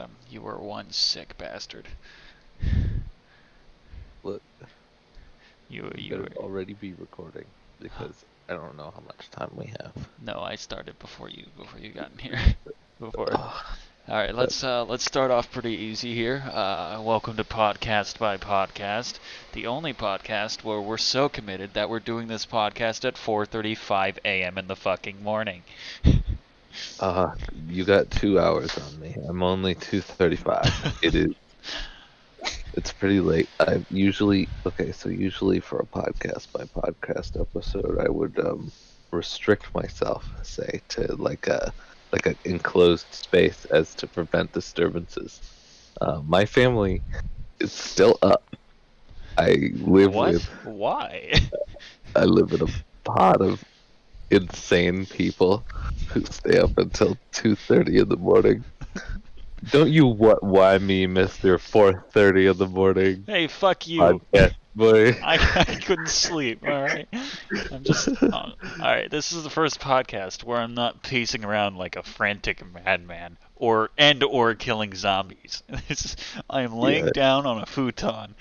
Adam. You were one sick bastard. Look, you You better were. already be recording because I don't know how much time we have. No, I started before you got in here. Before. Ugh, All right, let's start off pretty easy here. Welcome to Podcast by Podcast, the only podcast where we're so committed that we're doing this podcast at 4:35 a.m. in the fucking morning. you got 2 hours on me. I'm only 2:35. It's pretty late. I usually so usually for a podcast by podcast episode, I would restrict myself, say, to like a enclosed space as to prevent disturbances. My family is still up. I live What? with Why? I live in a pod of insane people who stay up until 2:30 in the morning. Don't you why me, Mister 4:30 in the morning Hey, fuck you. podcast boy? I couldn't sleep. All right, I'm just. All right, this is the first podcast where I'm not pacing around like a frantic madman, or killing zombies. I am laying Yeah, down on a futon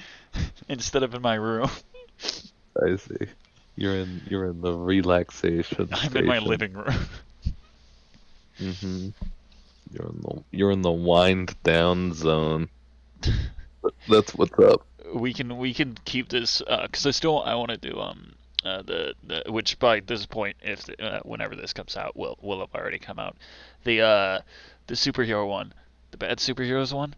instead of in my room. I see. You're in the relaxation I'm in my station. living room. hmm You're in the wind down zone. That's what's up. We can keep this because I want to do the which by this point, if whenever this comes out, will have already come out, the superhero one, the bad superheroes one.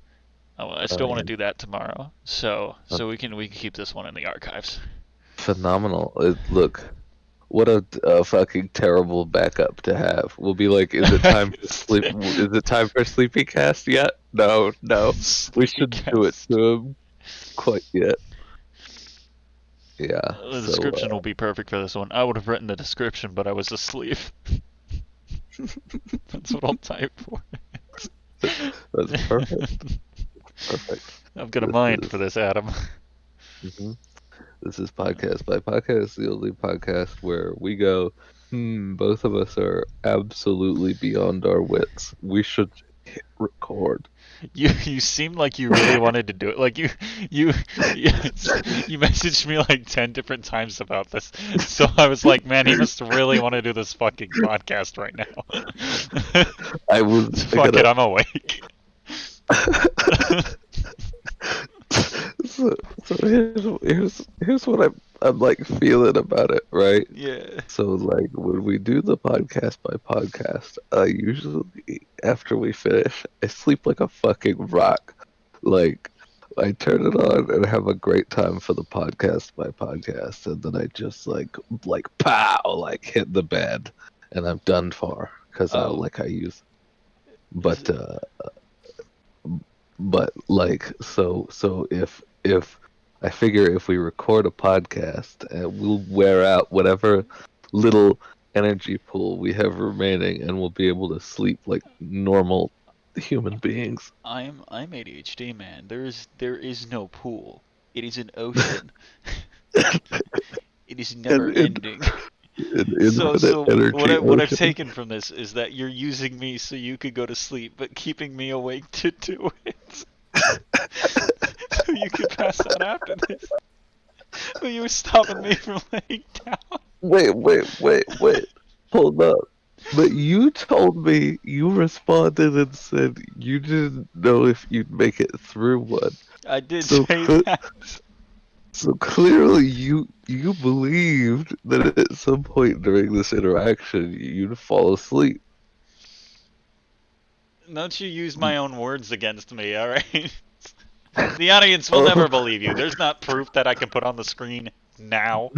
I Oh still want yeah, to do that tomorrow, so that's we can keep this one in the archives. phenomenal. Look, what a fucking terrible backup to have. We'll be like, is it time for sleep? Is it time for Sleepycast yet? No, no. We shouldn't do it Sleepycast. to him quite yet. Yeah. The So description will be perfect for this one. I would have written the description, but I was asleep. That's what I'll type for that's perfect. it. Perfect. I've got a This mind is for this, Adam. mhm. This is podcast by podcast, the only podcast where we go. Both of us are absolutely beyond our wits. We should hit record. You seemed like you really wanted to do it. Like you you messaged me like 10 different times about this. So I was like, man, he must really want to do this fucking podcast right now. I was Fuck it, gonna. I'm awake. So here's what I'm like feeling about it, right? Yeah. So like when we do the podcast by podcast, usually after we finish, I sleep like a fucking rock. Like I turn it on and have a great time for the podcast by podcast, and then I just like pow, like hit the bed, and I'm done for because Oh. I use. Is But like so if I figure if we record a podcast, we'll wear out whatever little energy pool we have remaining, and we'll be able to sleep like normal human beings. I'm ADHD, man. There is no pool. It is an ocean. It is And never ending. an So, infinite what energy I've ocean. taken from this is that you're using me so you could go to sleep, but keeping me awake to do it, so you could pass out after this. But you were stopping me from laying down. Wait. Hold up. But you told me you responded and said you didn't know if you'd make it through one. I did So say cl- that. So clearly, you believed that at some point during this interaction you'd fall asleep. Don't you use my own words against me, alright? The audience will Oh, never believe you. There's not proof that I can put on the screen now.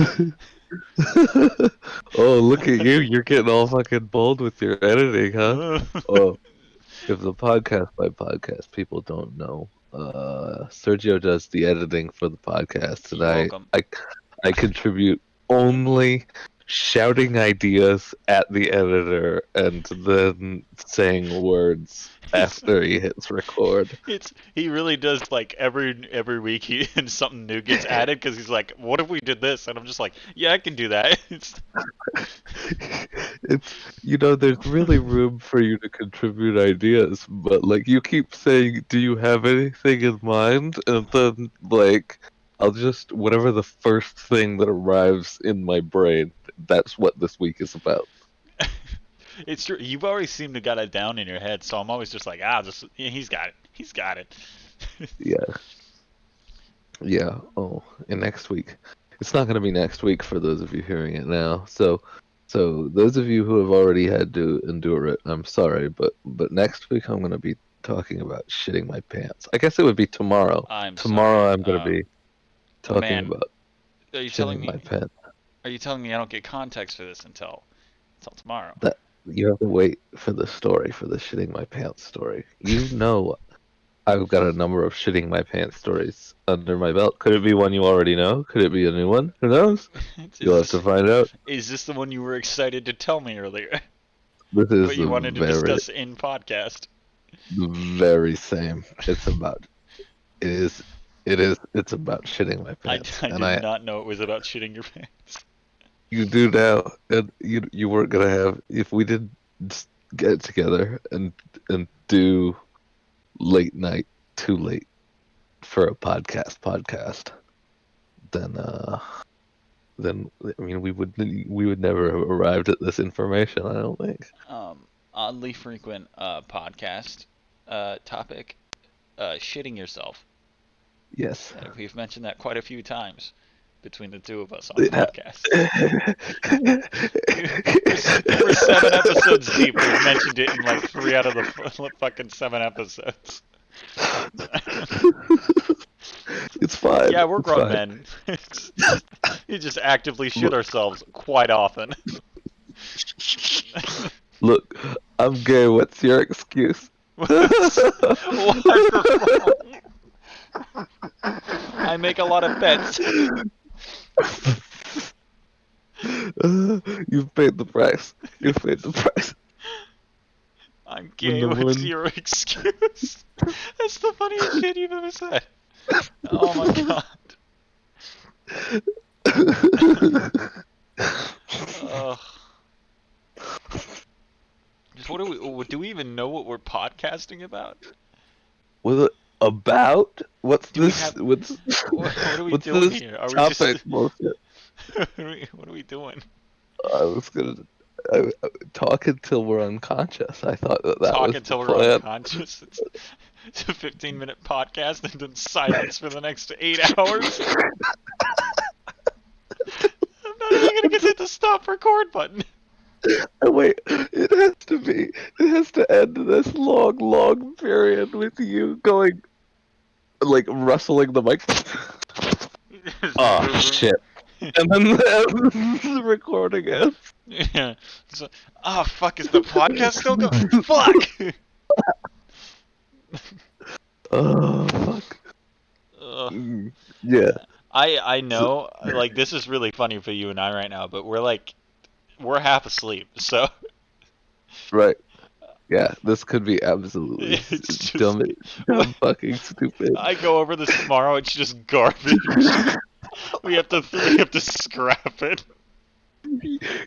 oh, look at you! You're getting all fucking bold with your editing, huh? Oh, if the podcast by podcast people don't know, Sergio does the editing for the podcast, and You're welcome. I contribute only shouting ideas at the editor and then saying words It's after he hits record. he really does like every week and something new gets added because he's like, what if we did this? And I'm just like, yeah, I can do that. It's there's really room for you to contribute ideas, but like you keep saying, do you have anything in mind? And then like I'll just whatever the first thing that arrives in my brain, that's what this week is about. It's true. You've always seemed to got it down in your head, so I'm always just like, just yeah, he's got it. He's got it. Yeah. Yeah. Oh, and next week. It's not going to be next week for those of you hearing it now. So those of you who have already had to endure it, I'm sorry, but next week I'm going to be talking about shitting my pants. I guess it would be tomorrow. I'm sorry. Tomorrow I'm going to be talking Man, about are you telling shitting me? my pants. Are you telling me I don't get context for this until tomorrow? That you have to wait for the story, for the shitting my pants story. I've got a number of shitting my pants stories under my belt. Could it be one you already know? Could it be a new one? Who knows? is You'll have to this find out. is this the one you were excited to tell me earlier, This but is you the wanted to discuss in podcast? very same. It's about shitting my pants. I And did not know it was about shitting your pants. you do now, and you weren't gonna have, if we didn't get together and do late night, too late for a podcast, then I mean we would never have arrived at this information, I don't think. Oddly frequent podcast topic, shitting yourself. Yes. We've mentioned that quite a few times between the two of us on It ha- podcasts. We're 7 episodes deep. We've mentioned it in like 3 out of the fucking 7 episodes. It's fine. Yeah, we're It's grown fine. men. We just actively shit ourselves quite often. Look, I'm gay. What's your excuse? I make a lot of bets. You've paid the price. You've paid the price. I'm When gay. the What's wind... your excuse? That's the funniest shit you've ever said. Oh my god. Ugh. Just do we even know what we're podcasting about? Was it about? What's Do we this? have What's what are we what's doing this here? Are we topic? just Bullshit. what are we doing? I was gonna talk until we're unconscious. I thought that Talk was the until we're plan. unconscious. It's a 15-minute podcast and then silence for the next 8 hours. I'm not even gonna hit the stop record button. Oh, wait, it has to end this long period with you going, like, rustling the mic. Oh, shit. And then the recording ends. Yeah. So, oh fuck! Is the podcast still going? Fuck! Oh, fuck. Ugh. Yeah. I know, like this is really funny for you and I right now, but we're half asleep, so Right. Yeah, this could be absolutely it's just dumb fucking stupid. I go over this tomorrow. It's just garbage. we have to scrap it.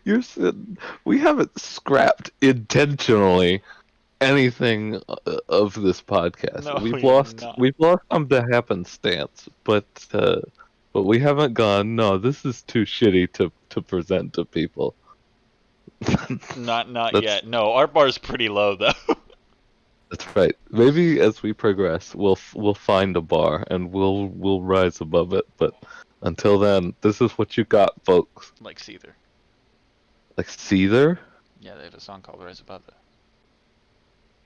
You're sitting, we haven't scrapped intentionally anything of this podcast. No, We've we have lost not. we've lost some to happenstance, but we haven't gone, no, this is too shitty to present to people. Not That's yet. No, our bar's pretty low though. that's right. Maybe as we progress, we'll find a bar and we'll rise above it. But until then, this is what you got, folks. Like Seether. Like Seether? Yeah, they have a song called Rise Above It.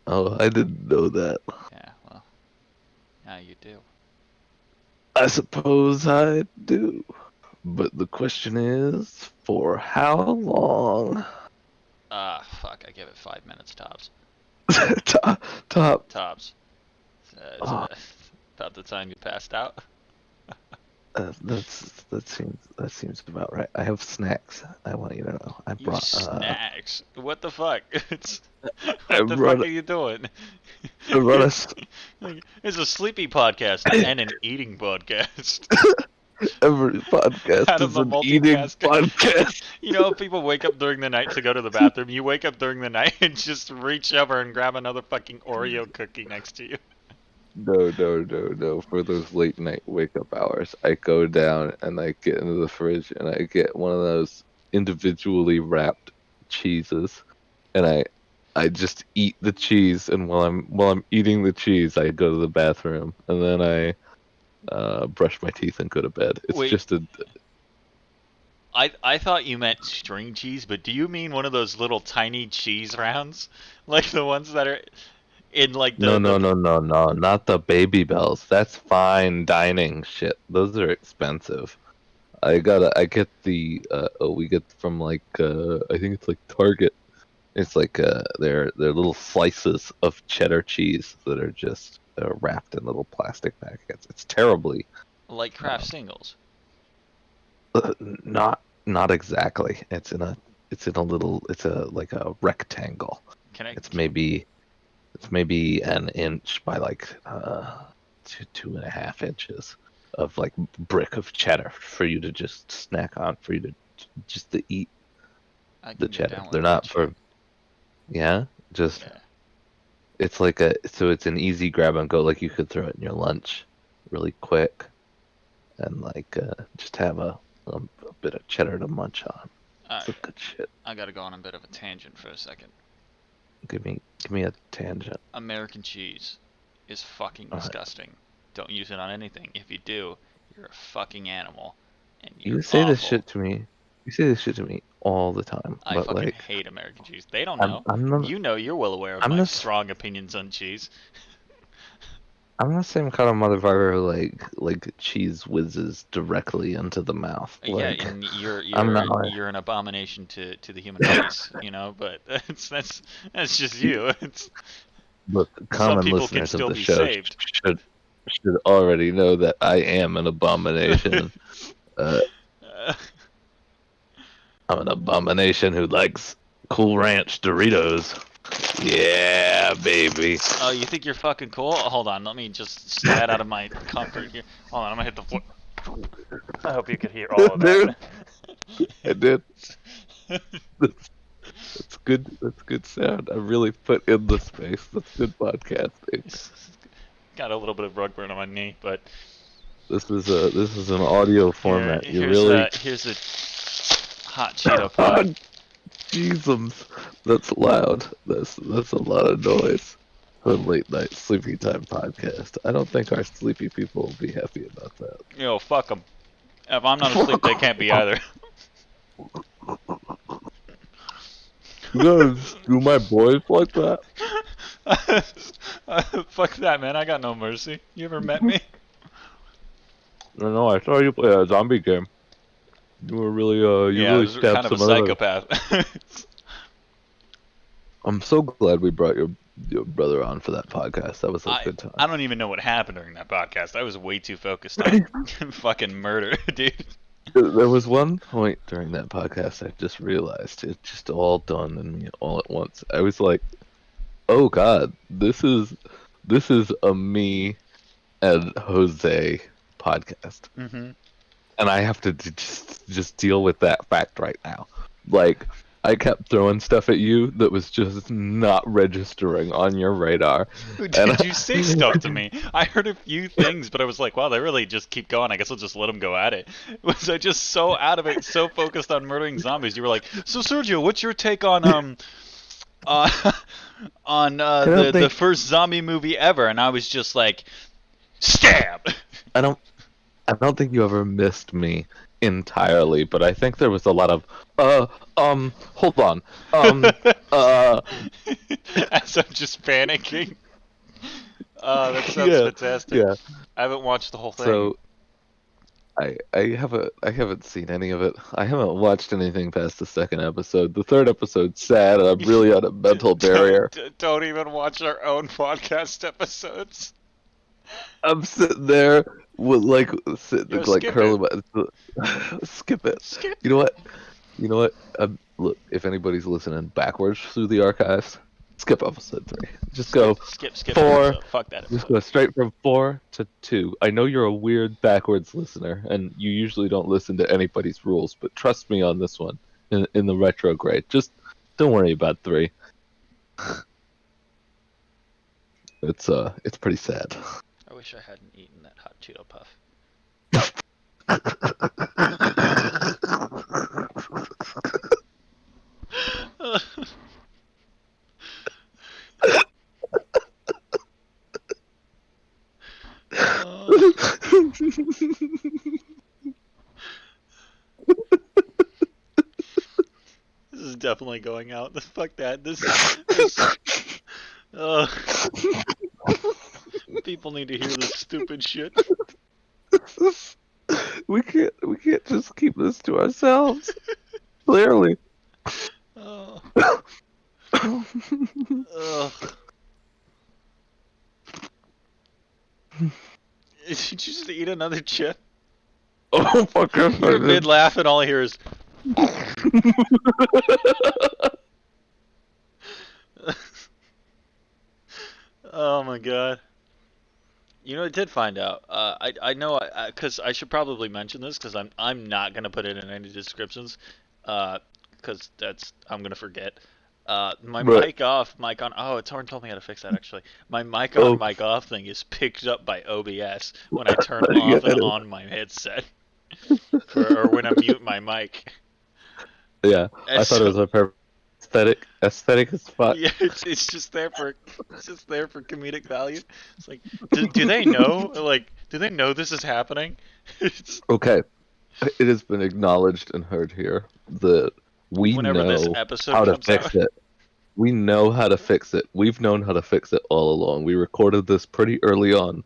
Oh, I didn't know that. Yeah, well, now you do. I suppose I do. But the question is, for how long? Fuck, I give it 5 minutes tops. Top. Tops. It's Oh, about the time you passed out. That seems about right. I have snacks. I want you to know. You snacks. What the fuck? It's I what the fuck brought are you doing? I brought us Like, it's a sleepy podcast and an eating podcast. every podcast Adam is the an eating multitasker. podcast. You know, people wake up during the night to go to the bathroom. You wake up during the night and just reach over and grab another fucking Oreo cookie next to you. No. For those late night wake up hours, I go down and I get into the fridge and I get one of those individually wrapped cheeses, and I just eat the cheese. And while I'm eating the cheese, I go to the bathroom and then I brush my teeth and go to bed. It's Wait, just a I thought you meant string cheese, but do you mean one of those little tiny cheese rounds, like the ones that are in like no, not the Baby Bells. That's fine dining shit. Those are expensive. I get the we get from like I think it's like Target. It's like they're little slices of cheddar cheese that are just wrapped in little plastic packets. It's terribly like Kraft um, singles? not exactly. It's in a little it's a like a rectangle. Can I? It's maybe it's maybe an inch by like 2.5 inches of like brick of cheddar for you to just snack on, for you to just to eat I the can get cheddar. down with They're that not shit. for yeah, just Yeah. it's like a so it's an easy grab and go. Like you could throw it in your lunch really quick and like just have a bit of cheddar to munch on. All It's a right. good shit. I gotta go on a bit of a tangent for a second. Give me a tangent. American cheese is fucking All right. disgusting. Don't use it on anything. If you do, you're a fucking animal, and You you're say this awful. shit to me. You say this shit to me all the time, I but fucking like hate American cheese. They don't I'm know. I'm not You know, you're well aware of I'm my not strong opinions on cheese. I'm the same kind of motherfucker who like cheese whizzes directly into the mouth. Yeah, Like and you're I'm not you're like you're an abomination to the human race, you know. But that's just you. It's look, some common people can listeners of still the be show saved. should already know that I am an abomination. Uh, Uh, I'm an abomination who likes Cool Ranch Doritos. Yeah, baby. oh, you think you're fucking cool? Hold on, let me just slide out of my comfort here. Hold on, I'm gonna hit the floor. I hope you could hear all of Dude, that. I did. That's good. That's good sound. I really put in the space. That's good podcasting. Got a little bit of rug burn on my knee, but This is an audio here format. You really here's a hot Cheeto puff. Jesus, that's loud. That's a lot of noise for a late night sleepy time podcast. I don't think our sleepy people will be happy about that. Yo, fuck them. If I'm not asleep, Fuck they can't be 'em. either. You gotta do my boys like that? Fuck that, man. I got no mercy. You ever met me? No, I saw you play a zombie game. You were really you Yeah, I really was stabbed kind of a some others. psychopath. I'm so glad we brought your brother on for that podcast. That was a I good time. I don't even know what happened during that podcast. I was way too focused on fucking murder, dude. There was one point during that podcast I just realized it just all dawned on me all at once. I was like, "Oh God, this is a me and Jose podcast," Hmm. and I have to just deal with that fact right now. Like, I kept throwing stuff at you that was just not registering on your radar, and Did you say stuff to me? I heard a few things, but I was like, wow, they really just keep going. I guess I'll just let them go at it. Was I just so out of it, so focused on murdering zombies? You were like, so Sergio, what's your take on uh on I don't the think first zombie movie ever? And I was just like, stab. I don't I don't think you ever missed me entirely, but I think there was a lot of hold on. Uh As I'm just panicking. That sounds yeah, fantastic. yeah. I haven't watched the whole thing. So I haven't seen any of it. I haven't watched anything past the second episode. The third episode's sad, and I'm really on a mental barrier. Don't even watch our own podcast episodes. I'm sitting there with Yo, like skip it. curling my skip it. Skip. You know what? You know what? Look, if anybody's listening backwards through the archives, skip episode 3. Just Skip. go Skip that 4. episode. Fuck that Just episode. go straight from 4 to 2. I know you're a weird backwards listener, and you usually don't listen to anybody's rules, but trust me on this one. In the retrograde, just don't worry about 3. It's pretty sad. I wish I hadn't eaten that hot Cheeto puff. Oh, this is definitely going out. Fuck that. This. Uh, people need to hear this stupid shit. We can't just keep this to ourselves. Clearly. Oh. Ugh. Did you just eat another chip? Oh fuck! You're mid laugh and all I hear is. Oh my god. You know, I did find out. I know because I should probably mention this because I'm not gonna put it in any descriptions, because that's I'm gonna forget. My Right. mic off, mic on. Oh, Torn told me how to fix that actually. My mic on, Oh. mic off thing is picked up by OBS when I turn Yeah, off and on my headset, or when I mute my mic. yeah. And I thought it was so a perfect aesthetic as fuck. yeah, it's just there for comedic value. It's like, do they know? Like, do they know this is happening? It's, Okay, it has been acknowledged and heard here that we whenever this know episode how to comes fix out. it. We know how to fix it. We've known how to fix it all along. We recorded this pretty early on,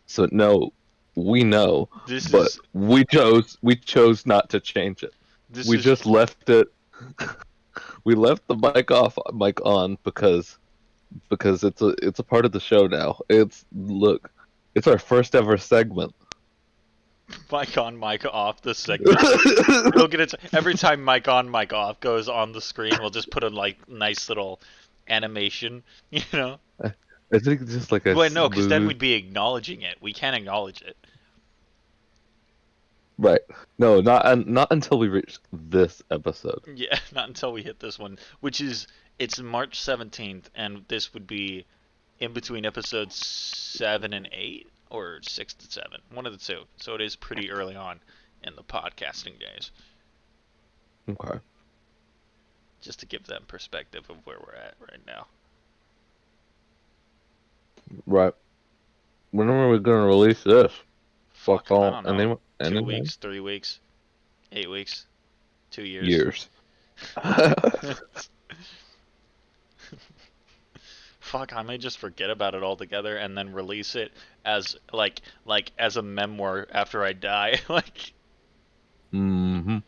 so no, we know. This But is we chose not to change it. this We is just left it. We left the mic off, mic on because it's a part of the show now. It's our first ever segment. mic on, mic off. This segment. It'll get it every time mic on, mic off goes on the screen. We'll just put a like nice little animation, you know. I think it's just like a But no, because then smooth. we'd be acknowledging it. We can't acknowledge it. Right. No, not until we reach this episode. Yeah, not until we hit this one, which is it's March 17th, and this would be in between episodes 7 and 8, or 6 to 7, one of the two. So it is pretty early on in the podcasting days, Okay. just to give them perspective of where we're at right now. Right. When are we gonna release this? Fuck, Fuck I all. don't know. 2 Anyone? weeks, 3 weeks, 8 weeks, 2 years. Years. Fuck, I may just forget about it altogether and then release it as like as a memoir after I die. Like, Mm-hmm.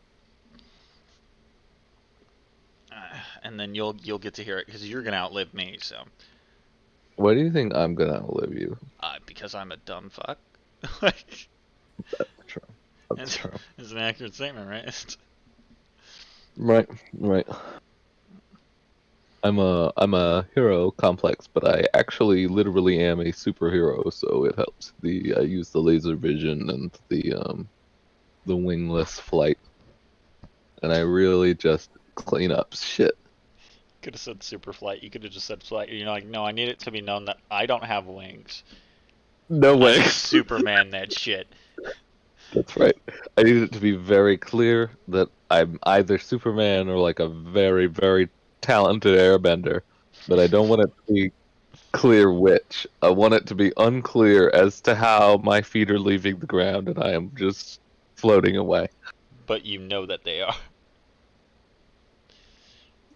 and then you'll get to hear it because you're gonna outlive me. So, Why do you think I'm gonna outlive you? because I'm a dumb fuck. Like, True. That's it's, true. it's an accurate statement, right? Right. Right. I'm a hero complex, but I actually literally am a superhero, so it helps. I use the laser vision and the wingless flight, and I really just clean up shit. Could have said super flight. You could have just said flight. You know, like, no, I need it to be known that I don't have wings. No I way. Superman that shit. That's right. I need it to be very clear that I'm either Superman or like a very, very talented airbender, but I don't want it to be clear which. I want it to be unclear as to how my feet are leaving the ground and I am just floating away. But you know that they are.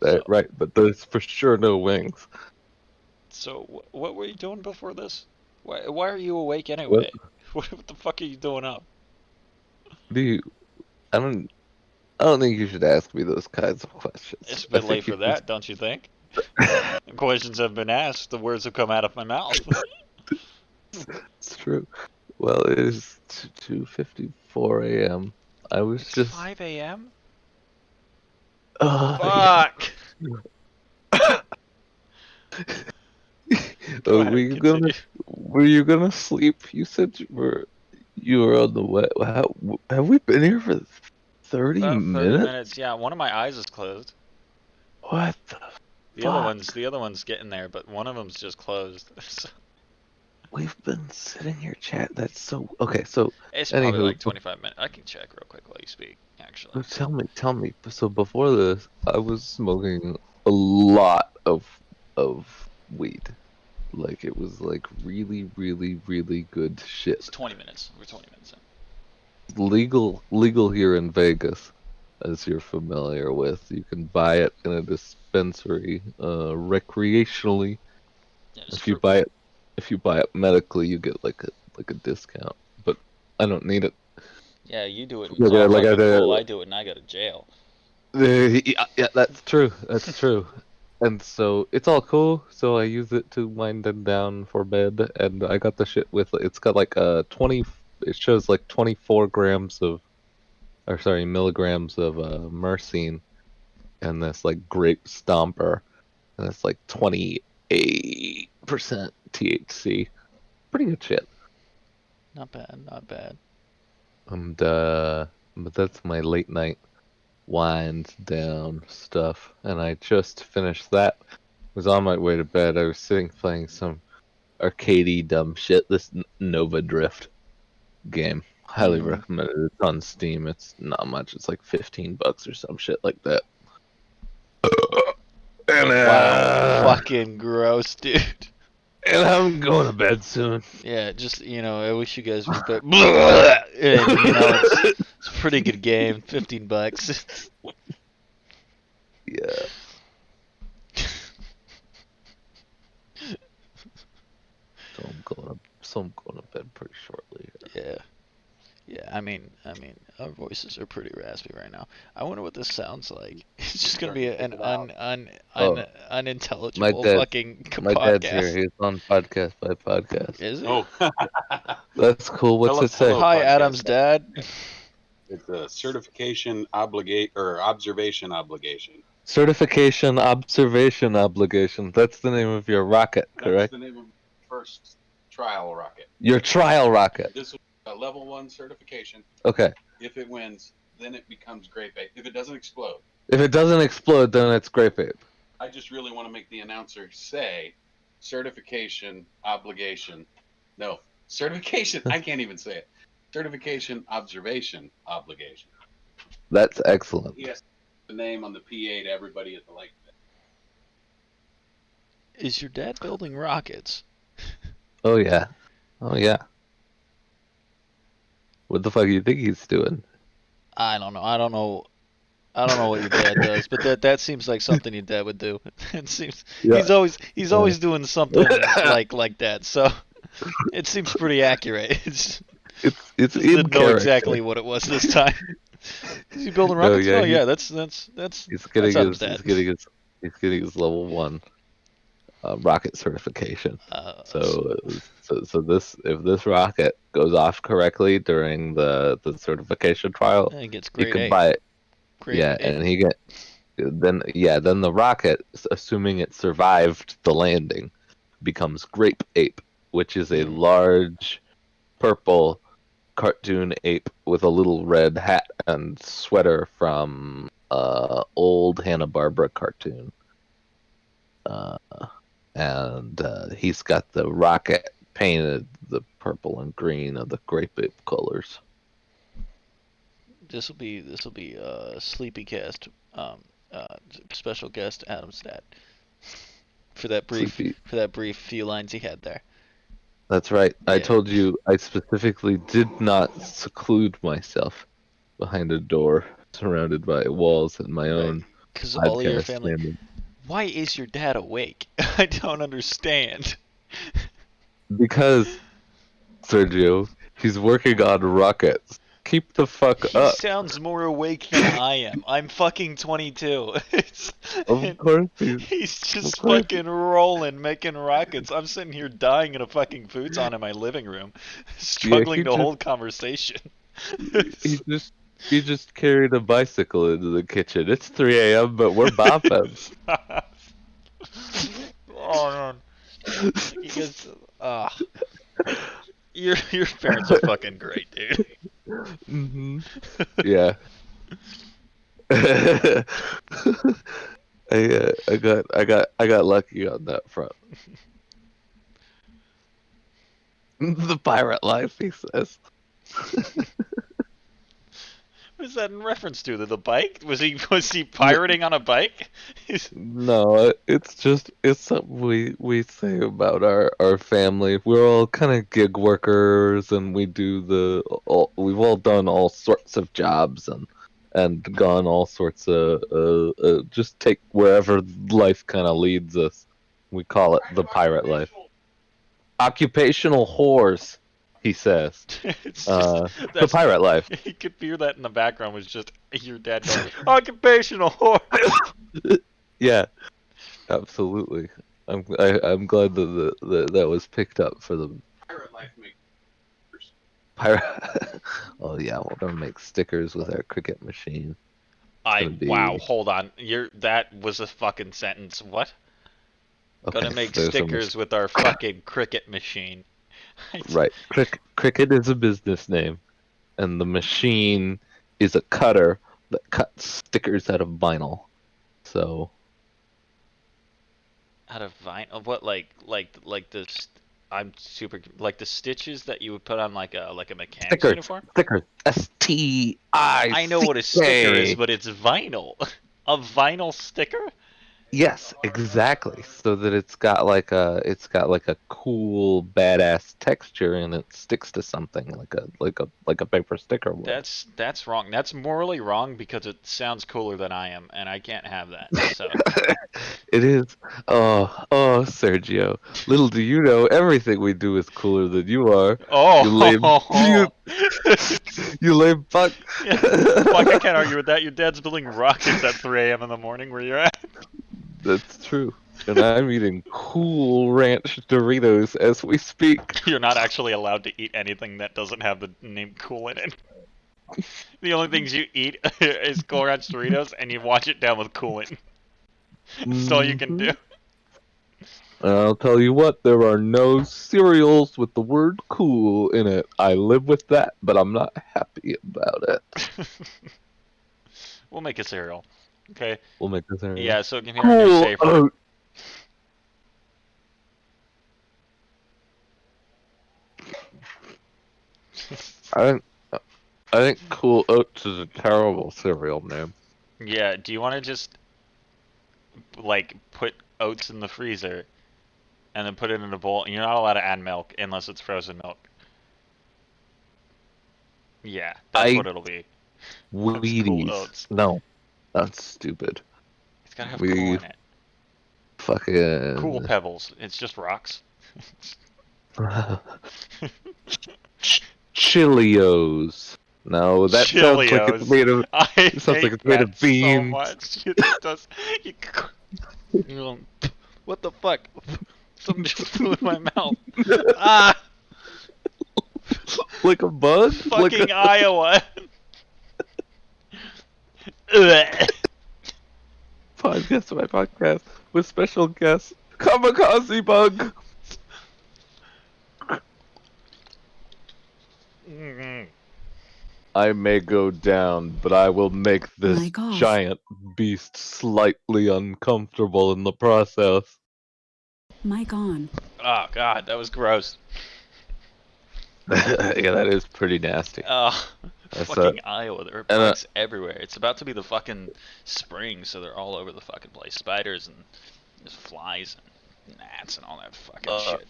So, Right, but there's for sure no wings. so what were you doing before this? Why are you awake What anyway? What the fuck are you doing up? do you? I don't. I don't think you should ask me those kinds of It's questions. a I bit late think for you just. that, don't you think? The questions have been asked, the words have come out of my mouth. It's true. Well, it is 2:54 a.m. I was It's just 5 a.m.? yeah. Fuck! Go Were ahead, you gonna continue. sleep? You said you were on the way. Have we been here for 30 About 30 minutes? minutes, yeah, one of my eyes is closed. What the The other fuck? one's the other one's getting there, but one of them's just closed. So, We've been sitting here chat. That's so okay. So, it's probably anywho, like 25 minutes. I can check real quick while you speak, actually. tell me. So before this, I was smoking a lot of weed. Like it was like really, really, really good shit. It's 20 minutes. We're 20 minutes in. Legal here in Vegas, as you're familiar with. You can buy it in a dispensary, recreationally. Yeah, it's If you true. buy it, medically, you get like a discount. But I don't need it. Yeah, you do it and it's Like all I, like fucking cool. I, I do it and I go to jail. yeah, that's true. That's true. And so it's all cool. So I use it to wind them down for bed. And I got the shit with it's got like 20. It shows like 24 grams of, or sorry, milligrams of myrcene, and this like grape stomper, and it's like 28% THC. Pretty good shit. Not bad, not bad. And but that's my late night wind down stuff, and I just finished that. Was on my way to bed. I was sitting playing some arcadey dumb shit. This Nova Drift game. Highly Mm. recommended. It's on Steam. It's not much. It's like $15 or some shit like that. And Wow, fucking gross, dude. I'm going to bed soon. Yeah, just I wish you guys were better. And it's a pretty good game. $15. Yeah. So I'm going to bed pretty shortly here. Yeah. Yeah, our voices are pretty raspy right now. I wonder what this sounds like. It's just gonna be an Oh, my unintelligible dad, fucking my dad's here. podcast. He's on podcast by podcast. Is it? Oh, That's cool. What's it say? hello, Hi, podcast. Adam's dad. It's a certification obligate or observation obligation. Certification observation obligation. That's the name of your rocket, That's correct? the name of the first trial rocket. Your trial rocket. This is a level 1 certification. Okay. If it wins, then it becomes grape ape. If it doesn't explode, If it doesn't explode, then it's grape ape. I just really want to make the announcer say certification obligation. No, certification. I can't even say it. Certification observation obligation. That's excellent. He has the name on the PA to everybody at the lake. Is your dad building rockets? Oh yeah. Oh yeah. What the fuck do you think he's doing? I don't know. I don't know. I don't know what your dad does, but that seems like something your dad would do. It seems Yeah. he's always doing something like that. So it seems pretty accurate. It's Just in didn't know character. exactly what it was this time. Is he building No, rockets? yeah, Oh yeah, that's He's getting Adam's his dad. he's getting his level 1 rocket certification. So this if this rocket goes off correctly during the certification trial, I think it's he grade can A. buy it. Grade Yeah, A. and then the rocket, assuming it survived the landing, becomes Grape Ape, which is a large purple cartoon ape with a little red hat and sweater from old Hanna-Barbera cartoon. And he's got the rocket painted the purple and green of the grape ape colors. This will be Sleepycast special guest Adam's dad for that Sleepy. brief few lines he had there. That's right. I Yeah. told you I specifically did not seclude myself behind a door surrounded by walls and my own Because all of your podcast family. standing. Why is your dad awake? I don't understand. Because, Sergio, he's working on rockets. keep the fuck He up. sounds more awake than I am. I'm fucking 22. Of course He's of just course fucking rolling, making rockets. I'm sitting here dying in a fucking futon in my living room, yeah, struggling to hold conversation. he just he just carried a bicycle into the kitchen. It's 3 a.m., but we're bopping. Oh man, you guys, your parents are fucking great, dude. hmm Yeah. I I got lucky on that front. The pirate life, he says. What is that in reference to? The bike? Was he pirating on a bike? No, it's something we say about our family. We're all kind of gig workers, and we've all done all sorts of jobs and gone all sorts of just take wherever life kind of leads us. We call it the pirate life. Occupational whores, he says. It's just The that's pirate life. you could hear that in the background was just your dad going occupational whore. Yeah, absolutely. I'm glad that was picked up for the Pirate life makers. pirate. Oh yeah, we're gonna make stickers with our cricket machine. It's gonna Wow, be hold on. That was a fucking sentence. What? okay. Gonna make So there's a stickers with our fucking cricket machine. right. Cricket is a business name, and the machine is a cutter that cuts stickers out of vinyl. So Out of vinyl? What like this? I'm super like the stitches that you would put on like a mechanic's stickers, uniform. stickers. I know what a sticker is, STICK. but it's vinyl. A vinyl sticker? Yes, exactly. So that it's got like a cool badass texture and it sticks to something like a paper sticker would. That's wrong. That's morally wrong because it sounds cooler than I am, and I can't have that. So, It is. Oh, Sergio. Little do you know, everything we do is cooler than you are. You lame, you, oh, you lame fuck. yeah, fuck, I can't argue with that. Your dad's building rockets at 3 a.m. in the morning where you're at. That's true. And I'm eating Cool Ranch Doritos as we speak. You're not actually allowed to eat anything that doesn't have the name cool in it. The only things you eat is Cool Ranch Doritos, and you wash it down with coolant. That's all you can hmm do. And I'll tell you what, there are no cereals with the word cool in it. I live with that, but I'm not happy about it. We'll make a cereal. Okay. We'll make a cereal. Yeah, so it can be our new Cool safe word. oat. I think I think Cool Oats is a terrible cereal name. Yeah, do you want to just like put oats in the freezer and then put it in a bowl? And you're not allowed to add milk unless it's frozen milk. Yeah, that's I what it'll be. It's cool Wheaties. oats. No, that's stupid. It's gotta have cool We in it. Cool fucking pebbles. It's just rocks. Chilios. No, that sounds like it's Chilios. made of. I It sounds like hate it's made that of so beans. much. It does. You, what the fuck? Something just flew in my mouth. Ah, Like a bug? Like a fucking Iowa. Ugh. podcast, my podcast with special guest Kamikaze Bug. Mm. I may go down, but I will make this Mic off. giant beast slightly uncomfortable in the process. Mic on. Oh god, that was gross. Yeah, that is pretty nasty. That's Fucking Iowa. There are and bugs everywhere. It's about to be the fucking spring, so they're all over the fucking place. Spiders and there's flies and gnats and all that fucking shit.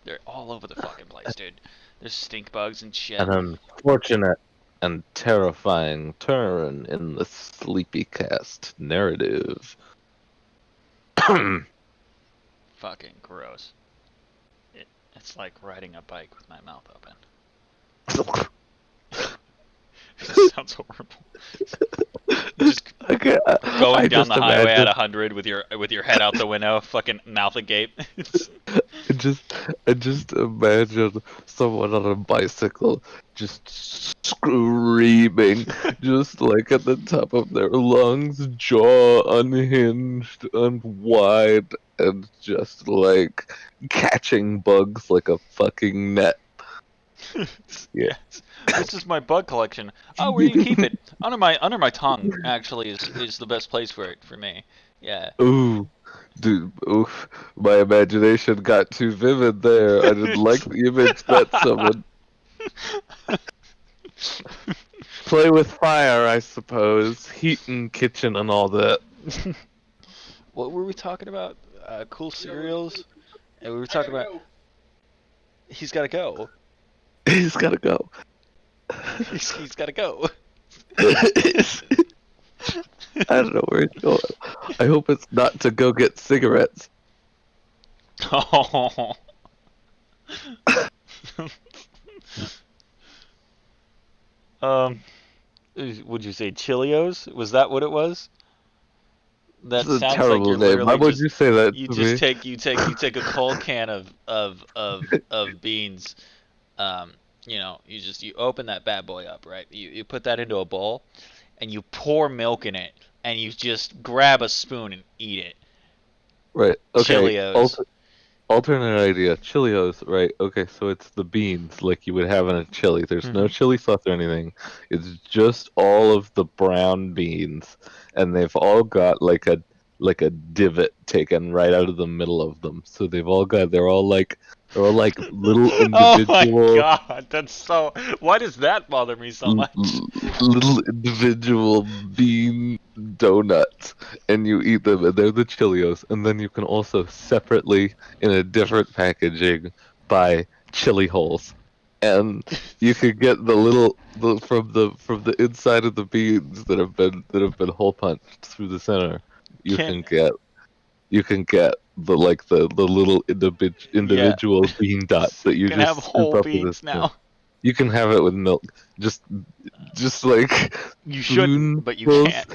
They're all over the fucking place, dude. There's stink bugs and shit. an unfortunate and terrifying turn in the Sleepycast narrative. Fucking gross. It's like riding a bike with my mouth open. Sounds horrible. Just Okay, going I down just the highway at imagine 100 with your head out the window, fucking mouth agape. I just I just imagine someone on a bicycle just screaming, just like at the top of their lungs, jaw unhinged and wide, and just like catching bugs like a fucking net. Yeah. Yes. This is my bug collection. Oh, where do you keep it? Under my tongue actually is the best place for it for me. Yeah. Ooh, dude, oof. My imagination got too vivid there. I didn't like the image that someone play with fire, I suppose. Heat and kitchen and all that. What were we talking about? Cool You know, really quick, cereals. And we were I talking gotta about go. he's got to go. He's gotta go. He's got to go. I don't know where he's going. I hope it's not to go get cigarettes. Oh. um, would you say Chilios? Was that what it was? It's That a sounds like terrible you're name. Why literally would just you say that you to just me? take a cold can of beans. You open that bad boy up, right? You put that into a bowl and you pour milk in it and you just grab a spoon and eat it. Right. Okay. Chilios. Alternate idea. Chilios. Right. Okay. So it's the beans like you would have in a chili. There's no Hmm. chili sauce or anything. It's just all of the brown beans, and they've all got like a divot taken right out of the middle of them. So they're all like little Oh my individual god, that's so. Why does that bother me so much? little individual bean donuts, and you eat them, and they're the Chilios. And then you can also separately, in a different packaging, buy chili holes, and you could get from the inside of the beans that have been hole punched through the center. You Can can get the little yeah, individual bean dots so that you you can have just scoop whole up with a beans spoon. now. You can have it with milk. Just like You shouldn't, but you spoonfuls, can't.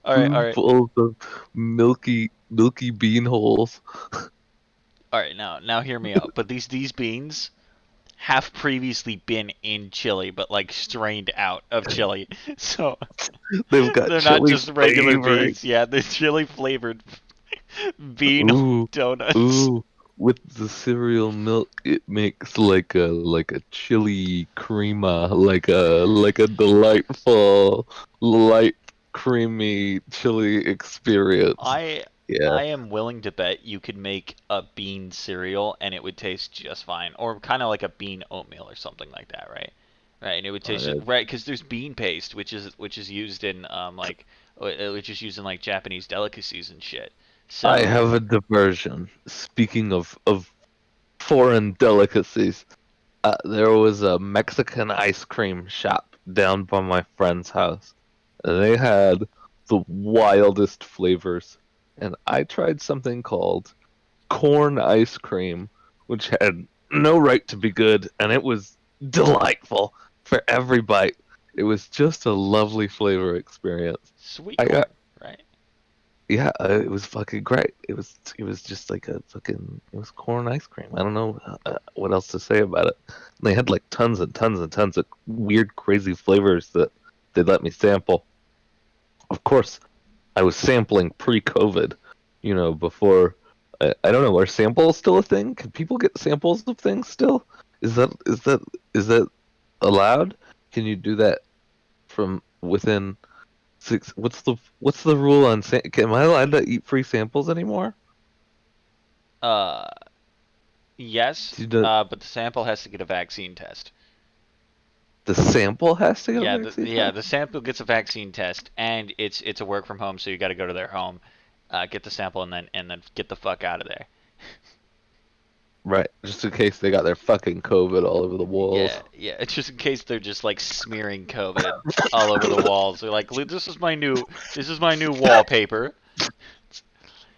All right, spoonfuls of milky bean holes. all right. Now hear me out. But these beans have previously been in chili, but like strained out of chili. So They've got they're not chili just regular flavoring. beans. Yeah, they're chili flavored bean Ooh, donuts. ooh. With the cereal milk, it makes like a chili crema, like a delightful, light, creamy chili experience. I Yeah, I am willing to bet you could make a bean cereal and it would taste just fine, or kind of like a bean oatmeal or something like that, right? Right, and it would taste I, right because there's bean paste, which is used in which is used in like Japanese delicacies and shit. I So have a diversion. Speaking of foreign delicacies, there was a Mexican ice cream shop down by my friend's house. They had the wildest flavors, and I tried something called corn ice cream, which had no right to be good, and it was delightful for every bite. It was just a lovely flavor experience. sweet I got corn, right? Yeah, it was fucking great. It was just like a fucking it was corn ice cream. I don't know what else to say about it. They had like tons and tons and tons of weird, crazy flavors that they let me sample. Of course, I was sampling pre-COVID, before. I don't know. Are samples still a thing? Can people get samples of things still? Is that allowed? Can you do that from within six? What's the rule on? Am I allowed to eat free samples anymore? Uh, yes, Do you know, but the sample has to get a vaccine test. the sample has to get a Yeah, vaccine the test? sample gets a vaccine test, and it's a work from home, so you got to go to their home, get the sample, and then get the fuck out of there. Right, just in case they got their fucking COVID all over the walls. Yeah. It's just in case they're just like smearing COVID all over the walls. They're like, this is my new wallpaper.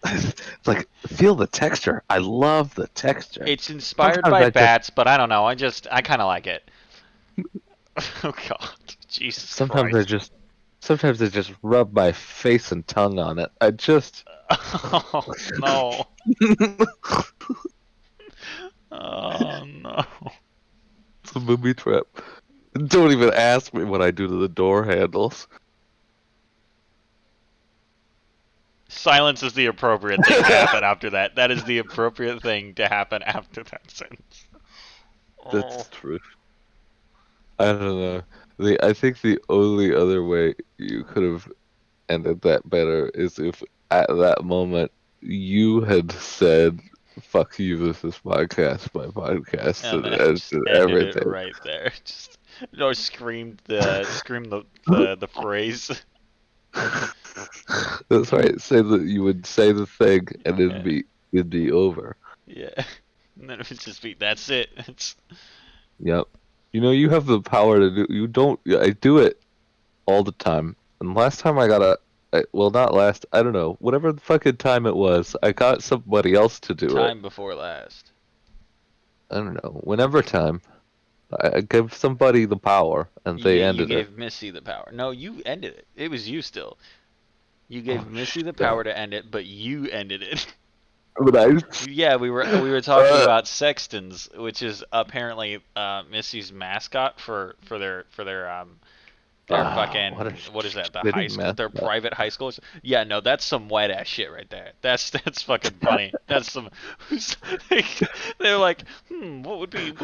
It's like, feel the texture. I love the texture. It's inspired Sometimes by I just bats, but I don't know. I kind of like it. Oh God, Jesus Sometimes Christ. I just rub my face and tongue on it. I just. Oh no. Oh no. It's a booby trap. Don't even ask me what I do to the door handles. Silence is the appropriate thing to happen after that. That is the appropriate thing to happen after that sentence. Oh. That's true. I don't know. I think the only other way you could have ended that better is if at that moment you had said, "Fuck you, this is my podcast," And then and just ended it everything. right there. Just or screamed the phrase. That's right. Say that you would say the thing, and Yeah. it'd be over. Yeah. And then it would just be that's it. It's Yep. You know, you have the power to do. You don't. I do it all the time. And last time I got well, not last. I don't know. Whatever the fucking time it was, I got somebody else to do it. time before last. I don't know. Whenever time, I give somebody the power, and they You ended it. gave Missy the power. No, you ended it. It was you still. You gave Oh Missy the shit! power to end it, but you ended it. But I. Yeah, we were talking about sextons, which is apparently Missy's mascot for their What a fucking what is that? The high shitty school, their mascot. private high schools. Yeah, no, that's some white ass shit right there. That's fucking funny. That's some. They're like, what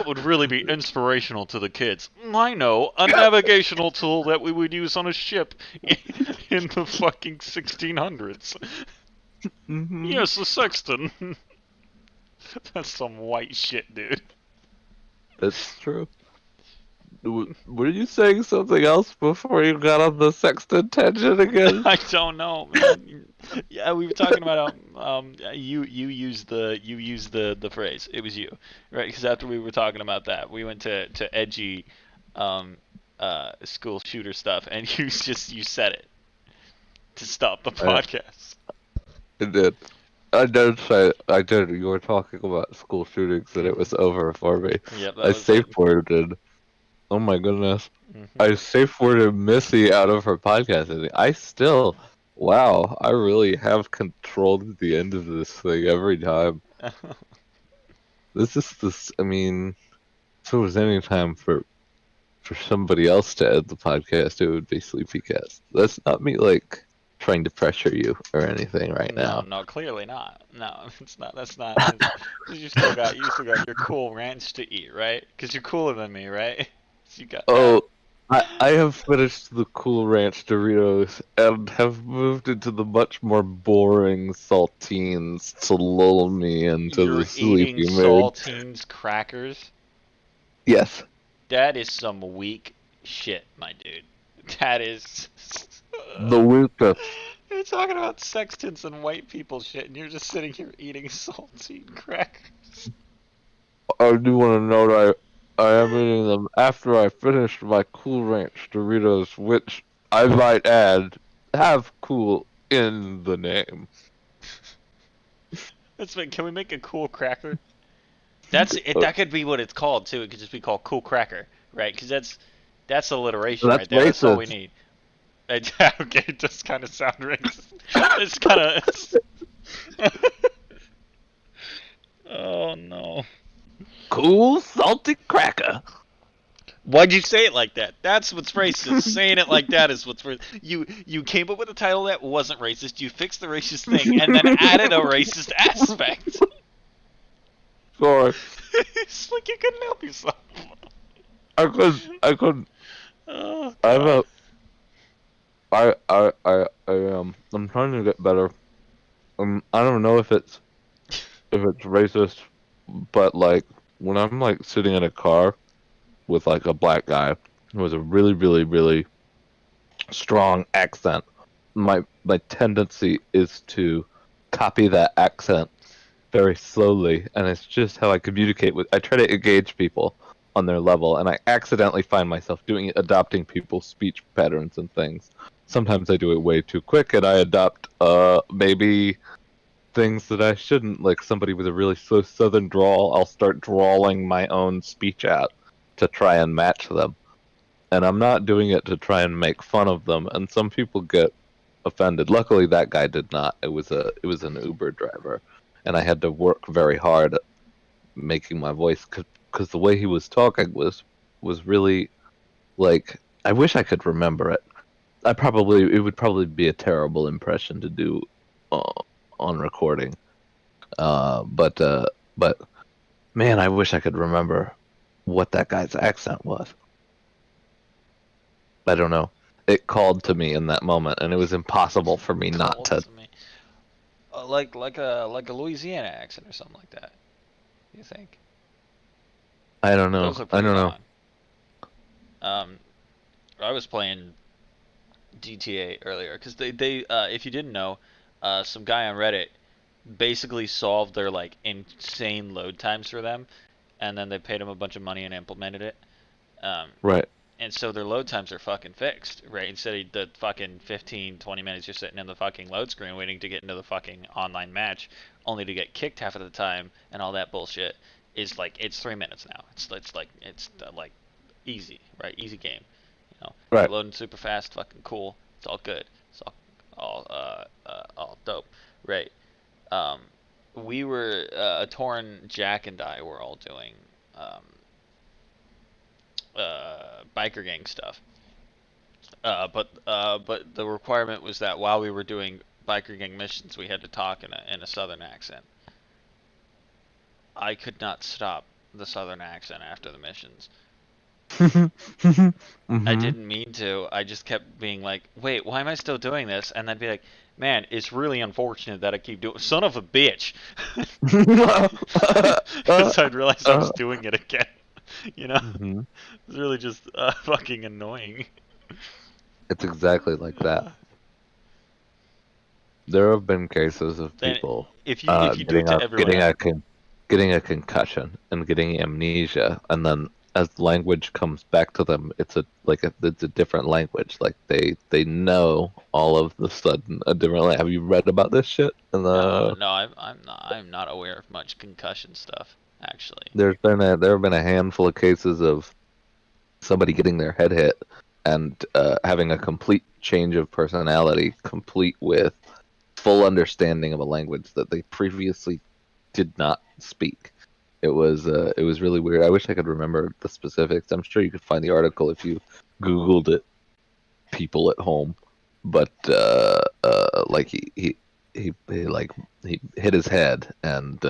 would really be inspirational to the kids? I know, a navigational tool that we would use on a ship in the fucking 1600s. Mm-hmm. Yes, a sexton. That's some white shit, dude. That's true. Were you saying something else before you got on the sexton tangent again? I don't know, man. Yeah, we were talking about you used the phrase. It was you, right? Because after we were talking about that, we went to edgy um school shooter stuff, and you said it to stop the I, podcast. I did. I did say I did. You were talking about school shootings and it was over for me. Yep, that I was it. safe worded. Oh my goodness. Hmm. I safe worded Missy out of her podcast. And I still, wow, I really have controlled the end of this thing every time. This is this. I mean, if it was any time for somebody else to end the podcast, it would be Sleepycast. That's not me like trying to pressure you or anything right No, now. no, clearly not. No, it's not. That's not. It's, 'cause you still got your cool ranch to eat, right? Because you're cooler than me, right? So you got that. Oh, I have finished the Cool Ranch Doritos and have moved into the much more boring saltines to lull me into the You're eating sleepy mood. saltines crackers. Yes, That is some weak shit, my dude. That is. the weakest. You're talking about sextants and white people shit, and you're just sitting here eating saltine crackers. I do want to note I am eating them after I finished my Cool Ranch Doritos, which I might add have cool in the name. Can we make a cool cracker? That's it. Uh, That could be what it's called too. It could just be called Cool Cracker, right? Because that's alliteration That's right there. That's all we racist. need. Okay, it does kind of sound racist. It's kind of. Oh no! Cool salty cracker. Why'd you say it like that? That's what's racist. Saying it like that is what's racist. You came up with a title that wasn't racist. You fixed the racist thing and then added a racist aspect. Sorry, It's like you couldn't help yourself. I couldn't. Oh I'm god. a, I'm trying to get better. I don't know if it's racist, but like when I'm like sitting in a car with like a black guy who has a really, really, really strong accent, my tendency is to copy that accent very slowly, and it's just how I communicate with. I try to engage people on their level, and I accidentally find myself doing it, adopting people's speech patterns and things. Sometimes I do it way too quick, and I adopt maybe things that I shouldn't. Like somebody with a really slow southern drawl, I'll start drawling my own speech out to try and match them. and I'm not doing it to try and make fun of them. And some people get offended. Luckily, that guy did not. It was an Uber driver, and I had to work very hard at making my voice because the way he was talking was really like I wish I could remember it. It would probably be a terrible impression to do uh, on recording. But man, I wish I could remember what that guy's accent was. I don't know. It called to me in that moment, and it was impossible for me not Called to. to me. Like a Louisiana accent or something like that. You think? I don't know. Those are I pretty don't know. long. Um, I was playing GTA earlier because they if you didn't know, some guy on Reddit basically solved their like insane load times for them, and then they paid him a bunch of money and implemented it. Um, Right. and so their load times are fucking fixed, right? Instead of the fucking 15, 20 minutes you're sitting in the fucking load screen waiting to get into the fucking online match, only to get kicked half of the time and all that bullshit, is like it's 3 minutes now. It's like easy, right? Easy game. You know, you're Right. loading super fast, fucking cool. It's all good. It's all dope, right? Um, we were Torn, Jack, and I were all doing um, biker gang stuff. But the requirement was that while we were doing biker gang missions, we had to talk in a southern accent. I could not stop the southern accent after the missions. I hmm didn't mean to. I just kept being like, "Wait, why am I still doing this?" And then be like, "Man, it's really unfortunate that I keep doing. Son of a bitch," because I'd realized I was doing it again. You know, hmm it's really just fucking annoying. It's exactly like that. Uh, There have been cases of and people if you do it to everyone else, getting a concussion and getting amnesia, and then as language comes back to them, it's a different language. Like they know all of the sudden a different language. Have you read about this shit? And no, I'm not aware of much concussion stuff actually. there have been a handful of cases of somebody getting their head hit and having a complete change of personality, complete with full understanding of a language that they previously did not speak. It was really weird. I wish I could remember the specifics. I'm sure you could find the article if you Googled it. People at home, but like he hit his head and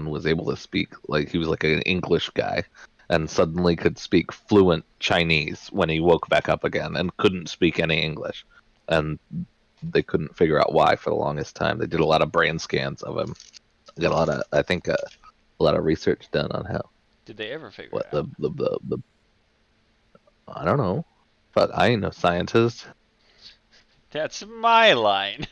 was able to speak like he was like an English guy, and suddenly could speak fluent Chinese when he woke back up again, and couldn't speak any English, and they couldn't figure out why for the longest time. They did a lot of brain scans of him. Got a lot of I think a lot of research done on how Did they ever figure what it out? the I don't know. But I ain't no scientist. That's my line.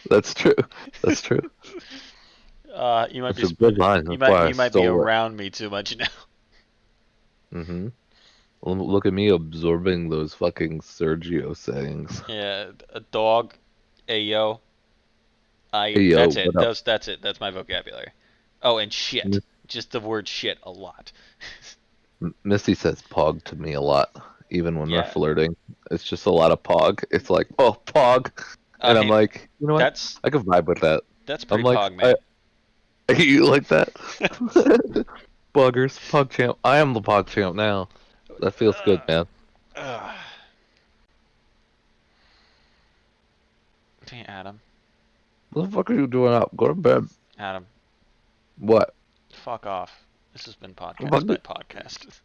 That's true. That's true. You might It's be a good line. you That's might why I you might be stole it. around me too much now. Mm-hmm. Look at me absorbing those fucking Sergio sayings. Yeah, a dog, a yo, I. Hey yo, That's it. what up? That's it. That's my vocabulary. Oh, and shit. Miss- Just the word shit a lot. Missy says pog to me a lot, even when we're Yeah. flirting. It's just a lot of pog. It's like, oh, pog. And I'm Hey, like, you know what? that's I can vibe with that. that's I'm pretty like, pog, man. you like that? Buggers, pog champ. I am the pog champ now. That feels good, man. Uh, hey, Adam. What the fuck are you doing up? Go to bed. Adam, What? fuck off. This has been Fuck podcast by podcast.